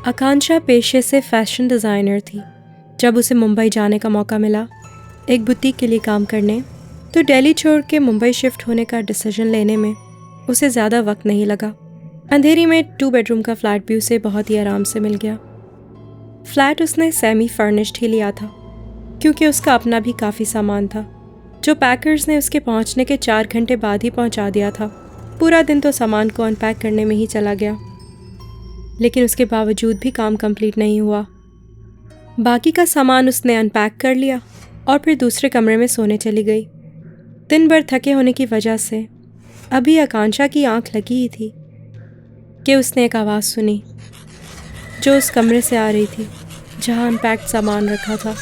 आकांक्षा पेशे से fashion designer थी। जब उसे मुंबई जाने का मौका मिला एक बुटीक के लिए काम करने, तो दिल्ली छोड़ के मुंबई शिफ्ट होने का डिसीजन लेने में उसे ज़्यादा वक्त नहीं लगा। अंधेरी में 2 बेडरूम का फ्लैट भी उसे बहुत ही आराम से मिल गया। फ्लैट उसने सेमी फर्निश्ड ही लिया था, क्योंकि उसका अपना भी काफ़ी सामान था, जो पैकर्स ने उसके पहुंचने के 4 घंटे बाद ही पहुंचा दिया था। पूरा दिन तो सामान को अनपैक करने में ही चला गया, लेकिन उसके बावजूद भी काम कंप्लीट नहीं हुआ। बाकी का सामान उसने अनपैक कर लिया और फिर दूसरे कमरे में सोने चली गई। दिन भर थके होने की वजह से अभी आकांक्षा की आंख लगी ही थी कि उसने एक आवाज़ सुनी, जो उस कमरे से आ रही थी जहां अनपैक्ड सामान रखा था।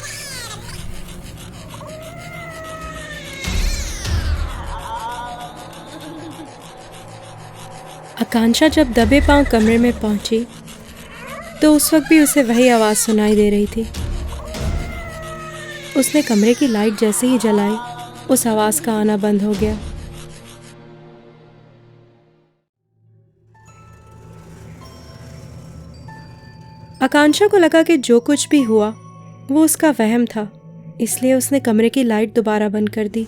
आकांक्षा जब दबे पांव कमरे में पहुंची तो उस वक्त भी उसे वही आवाज़ सुनाई दे रही थी। उसने कमरे की लाइट जैसे ही जलाई, उस आवाज़ का आना बंद हो गया। आकांक्षा को लगा कि जो कुछ भी हुआ वो उसका वहम था, इसलिए उसने कमरे की लाइट दोबारा बंद कर दी।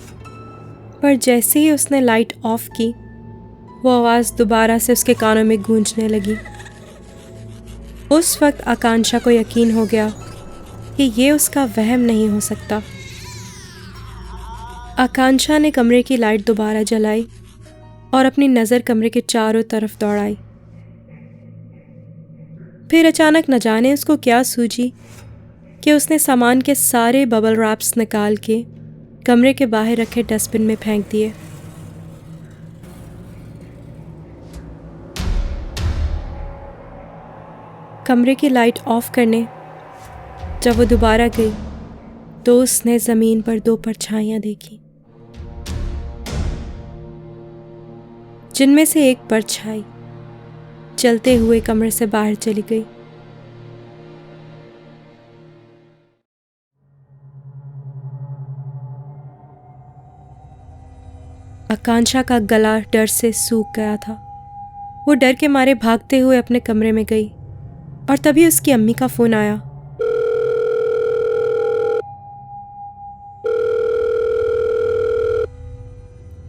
पर जैसे ही उसने लाइट ऑफ की, वो आवाज़ दोबारा से उसके कानों में गूंजने लगी। उस वक्त आकांक्षा को यकीन हो गया कि ये उसका वहम नहीं हो सकता। आकांक्षा ने कमरे की लाइट दोबारा जलाई और अपनी नज़र कमरे के चारों तरफ दौड़ाई। फिर अचानक न जाने उसको क्या सूझी कि उसने सामान के सारे बबल रैप्स निकाल के कमरे के बाहर रखे डस्टबिन में फेंक दिए। कमरे की लाइट ऑफ करने जब वो दोबारा गई तो उसने ज़मीन पर 2 परछाइयां देखी, जिनमें से एक परछाई चलते हुए कमरे से बाहर चली गई। आकांक्षा का गला डर से सूख गया था। वो डर के मारे भागते हुए अपने कमरे में गई और तभी उसकी अम्मी का फ़ोन आया।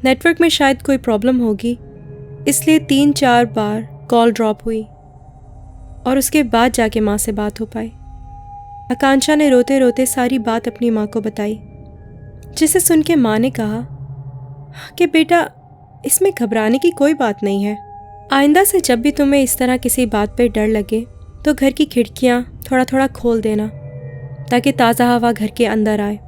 नेटवर्क में शायद कोई प्रॉब्लम होगी, इसलिए 3-4 बार कॉल ड्रॉप हुई और उसके बाद जाके माँ से बात हो पाई। आकांक्षा ने रोते रोते सारी बात अपनी माँ को बताई, जिसे सुन के माँ ने कहा कि बेटा, इसमें घबराने की कोई बात नहीं है। आइंदा से जब भी तुम्हें इस तरह किसी बात पे डर लगे तो घर की खिड़कियाँ थोड़ा थोड़ा खोल देना, ताकि ताज़ा हवा घर के अंदर आए।